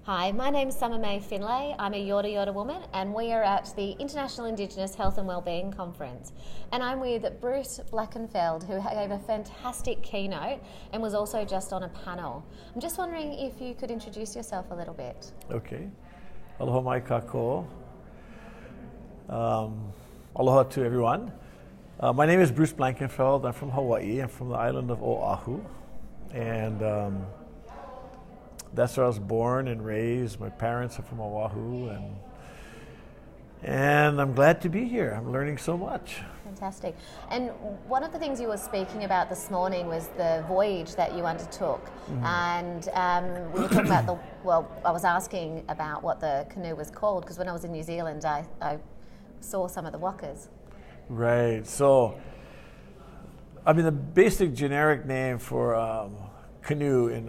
Hi, my name's Summer May Finlay. I'm a Yorta Yorta woman and we are at the International Indigenous Health and Wellbeing Conference. And I'm with Bruce Blankenfeld, who gave a fantastic keynote and was also just on a panel. I'm just wondering if you could introduce yourself a little bit. Okay. Aloha mai kako. Aloha to everyone. My name is Bruce Blankenfeld. I'm from Hawaii. I'm from the island of Oahu. And that's where I was born and raised. My parents are from Oahu, and I'm glad to be here. I'm learning so much. Fantastic. And one of the things you were speaking about this morning was the voyage that you undertook. Mm-hmm. And we were talking about I was asking about what the canoe was called, because when I was in New Zealand, I saw some of the wakas. Right. So, the basic generic name for canoe in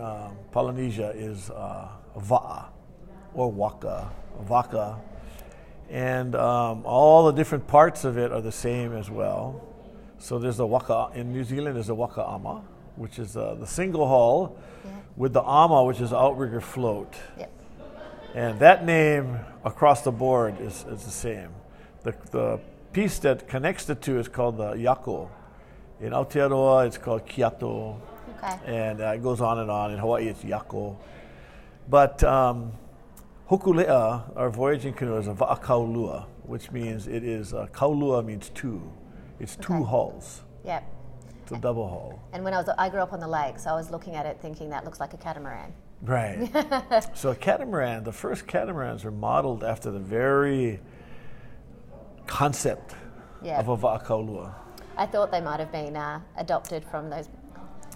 Polynesia is va'a or vaka, and all the different parts of it are the same as well. So there's the waka in New Zealand. There's the waka ama, which is the single hull, with the ama, which is the outrigger float. Yep. And that name across the board is the same. The piece that connects the two is called the yako. In Aotearoa, it's called kiato. Okay. And it goes on and on. In Hawaii, it's yako. But hokulea, our voyaging canoe, is a va'akaulua, which means it is, kaulua means two. It's two hulls. Yep. It's a double hull. And when I grew up on the lake, so I was looking at it thinking that looks like a catamaran. Right. So a catamaran, the first catamarans are modeled after the very concept of a va'akaulua. I thought they might have been adopted from those.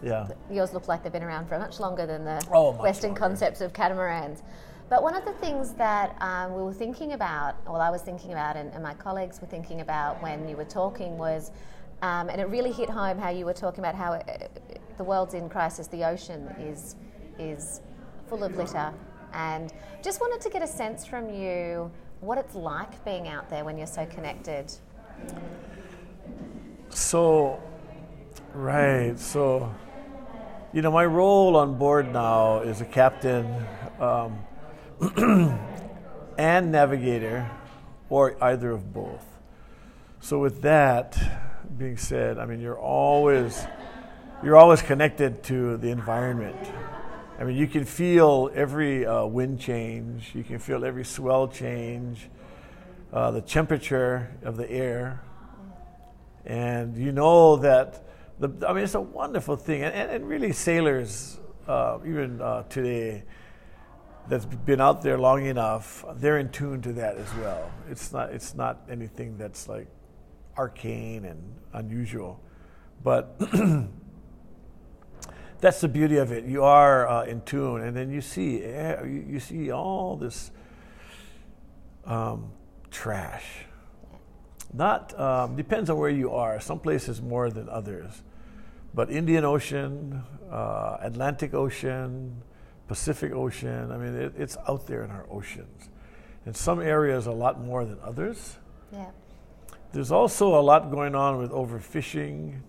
Yeah. Yours look like they've been around for much longer than the Western concepts of catamarans. But one of the things that we were thinking about, I was thinking about, and my colleagues were thinking about when you were talking was, and it really hit home how you were talking about how the world's in crisis, the ocean is full of litter. And just wanted to get a sense from you what it's like being out there when you're so connected. So, right. So, my role on board now is a captain and navigator, or either of both. So with that being said, you're always connected to the environment. You can feel every wind change, you can feel every swell change, the temperature of the air, and you know that it's a wonderful thing, and really sailors, even today, that's been out there long enough, they're in tune to that as well. It's not anything that's like arcane and unusual, but that's the beauty of it. You are in tune, and then you see all this trash. Not depends on where you are. Some places more than others, but Indian Ocean, Atlantic Ocean, Pacific Ocean. It's out there in our oceans. In some areas, a lot more than others. Yeah. There's also a lot going on with overfishing,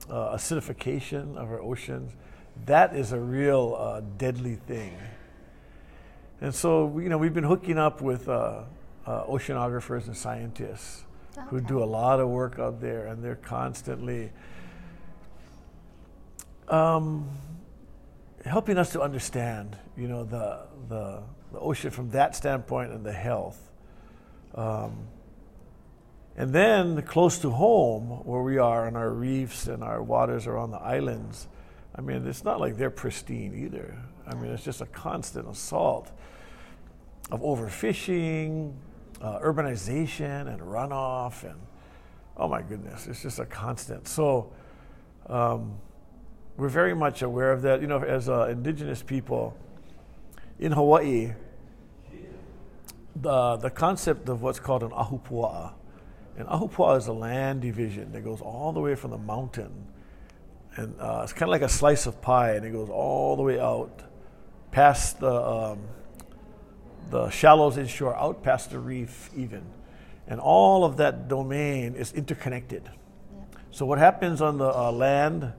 acidification of our oceans. That is a real deadly thing. And so, we've been hooking up with oceanographers and scientists who do a lot of work out there, and they're constantly helping us to understand, the ocean from that standpoint and the health. And then close to home, where we are on our reefs and our waters are on the islands, it's not like they're pristine either. It's just a constant assault of overfishing, urbanization and runoff, and oh my goodness, it's just a constant. So we're very much aware of that. As indigenous people in Hawaii, the concept of what's called an ahupua'a. And ahupua'a is a land division that goes all the way from the mountain, and it's kind of like a slice of pie, and it goes all the way out past the shallows inshore, out past the reef even. And all of that domain is interconnected. Yep. So what happens on the land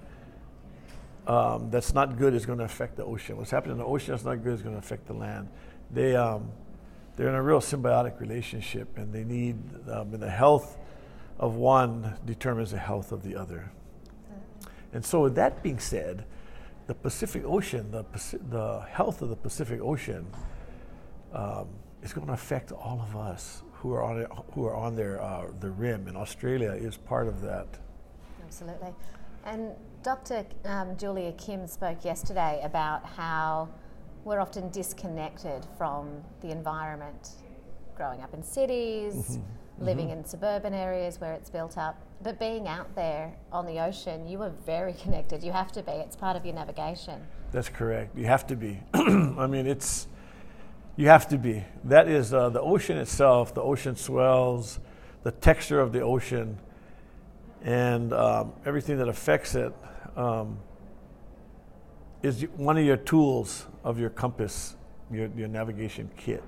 that's not good is going to affect the ocean. What's happening in the ocean that's not good is going to affect the land. They're in a real symbiotic relationship, and they need, and the health of one determines the health of the other. And so with that being said, the Pacific Ocean, the health of the Pacific Ocean is going to affect all of us who are on the rim, and Australia is part of that. Absolutely. And Dr. Julia Kim spoke yesterday about how we're often disconnected from the environment, growing up in cities, living in suburban areas where it's built up. But being out there on the ocean, you are very connected. You have to be. It's part of your navigation. That's correct. You have to be. I mean, you have to be. That is the ocean itself, the ocean swells, the texture of the ocean, and everything that affects it is one of your tools of your compass, your navigation kit.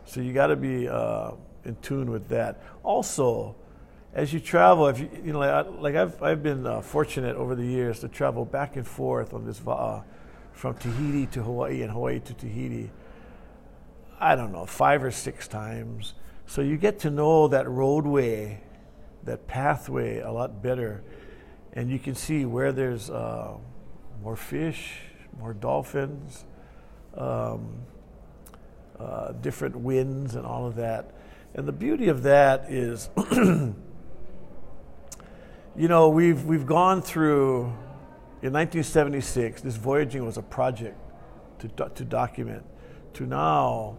So you got to be in tune with that. Also, as you travel, if you know, I've been fortunate over the years to travel back and forth on this va'a from Tahiti to Hawaii and Hawaii to Tahiti. I don't know, 5 or 6 times. So you get to know that roadway, that pathway a lot better, and you can see where there's more fish, more dolphins, different winds and all of that. And the beauty of that is, you know, we've gone through, in 1976, this voyaging was a project to document. To now,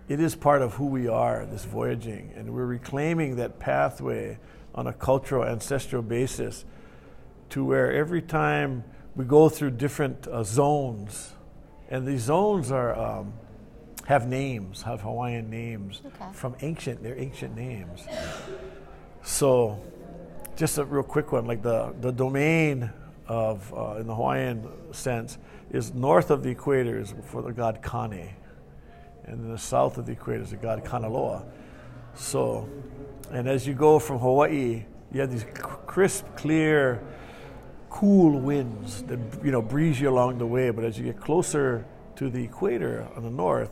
it is part of who we are, this voyaging, and we're reclaiming that pathway on a cultural, ancestral basis to where every time we go through different zones, and these zones are have names, have Hawaiian names from they're ancient names. So, just a real quick one, like the domain of, in the Hawaiian sense, is north of the equator is for the god Kane, and in the south of the equator is the god Kanaloa. So, and as you go from Hawaii, you have these crisp, clear, cool winds that, you know, breeze you along the way. But as you get closer to the equator on the north,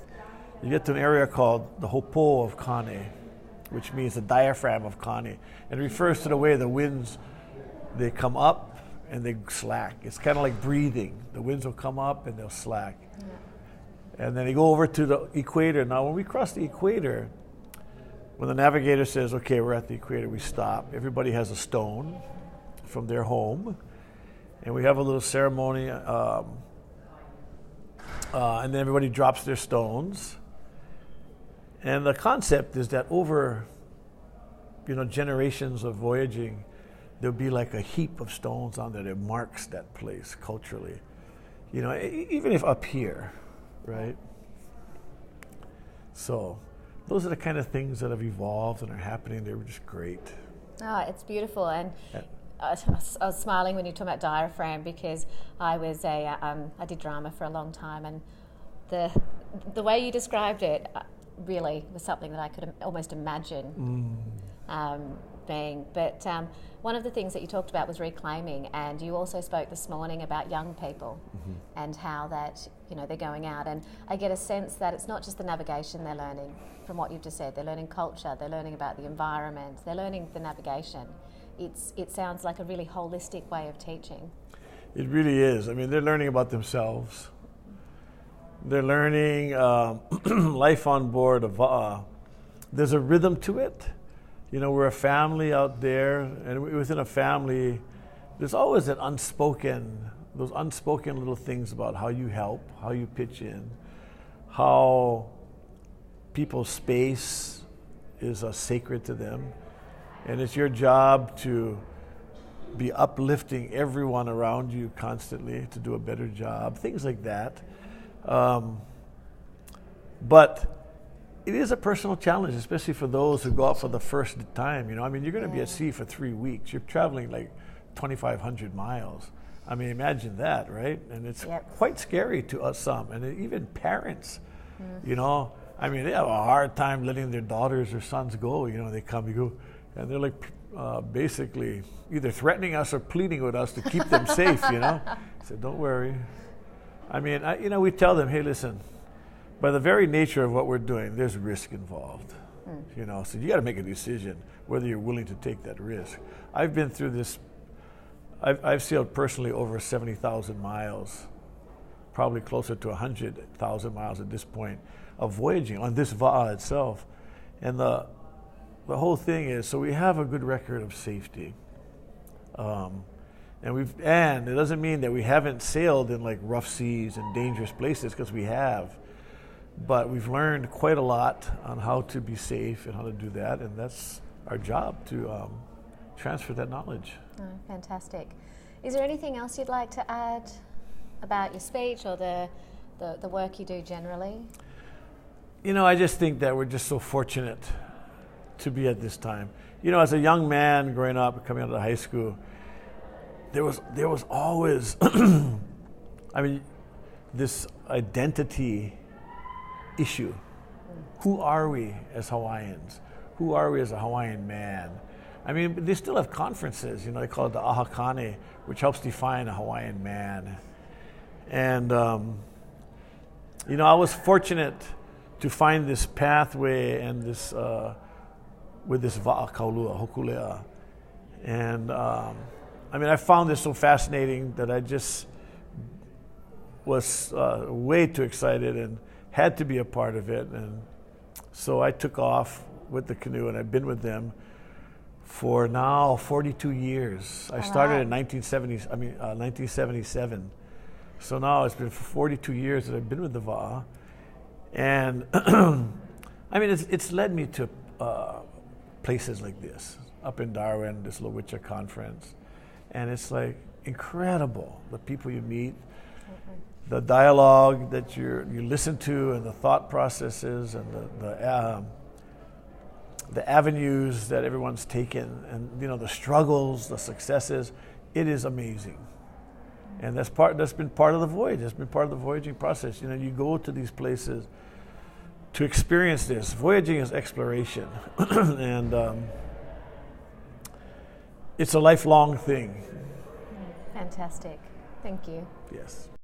you get to an area called the Hopo of Kane, which means the diaphragm of Kane. And it refers to the way the winds, they come up and they slack. It's kind of like breathing. The winds will come up and they'll slack. Yeah. And then they go over to the equator. Now, when we cross the equator, when the navigator says, okay, we're at the equator, we stop. Everybody has a stone from their home. And we have a little ceremony. And then everybody drops their stones. And the concept is that over, you know, generations of voyaging, there'll be like a heap of stones on there that marks that place culturally. You know, even if up here, right? So those are the kind of things that have evolved and are happening. They were just great. Oh, it's beautiful. And I was smiling when you talk about diaphragm, because I did drama for a long time, and the way you described it really was something that I could almost imagine being. But one of the things that you talked about was reclaiming, and you also spoke this morning about young people and how that, you know, they're going out, and I get a sense that it's not just the navigation they're learning from what you've just said. They're learning culture, they're learning about the environment, they're learning the navigation. It sounds like a really holistic way of teaching. It really is. I mean, they're learning about themselves. They're learning life on board a va'a. There's a rhythm to it. You know, we're a family out there, and within a family, there's always those unspoken little things about how you help, how you pitch in, how people's space is sacred to them. And it's your job to be uplifting everyone around you constantly to do a better job, things like that. But it is a personal challenge, especially for those who go out for the first time. You know, I mean, you're going to be at sea for 3 weeks. You're traveling like 2,500 miles. I mean, imagine that, right? And it's quite scary to us some, and even parents, you know. I mean, they have a hard time letting their daughters or sons go. You know, they come, you go, and they're like, basically either threatening us or pleading with us to keep them safe, I said, don't worry. I mean, we tell them, hey, listen, by the very nature of what we're doing, there's risk involved. So you got to make a decision whether you're willing to take that risk. I've been through this. I've sailed personally over 70,000 miles, probably closer to 100,000 miles at this point of voyaging on this Va'a itself. And the whole thing is, so we have a good record of safety. And it doesn't mean that we haven't sailed in like rough seas and dangerous places, because we have. But we've learned quite a lot on how to be safe and how to do that, and that's our job, to transfer that knowledge. Oh, fantastic. Is there anything else you'd like to add about your speech or the work you do generally? I just think that we're just so fortunate to be at this time. As a young man growing up, coming out of high school, there was always, this identity issue. Who are we as Hawaiians? Who are we as a Hawaiian man? They still have conferences, they call it the Ahakane, which helps define a Hawaiian man. And, I was fortunate to find this pathway and this, with this Va'a Kaulua, Hokulea. And, I found this so fascinating that I just was way too excited and had to be a part of it. And so I took off with the canoe, and I've been with them for now 42 years. I started in 1977. So now it's been for 42 years that I've been with the Va'a. And it's led me to places like this, up in Darwin, this Lowicha conference. And it's like incredible, the people you meet, the dialogue that you listen to, and the thought processes, and the avenues that everyone's taken, and the struggles, the successes. It is amazing, and that's been part of the voyage. That's been part of the voyaging process. You go to these places to experience this. Voyaging is exploration, and it's a lifelong thing. Fantastic. Thank you. Yes.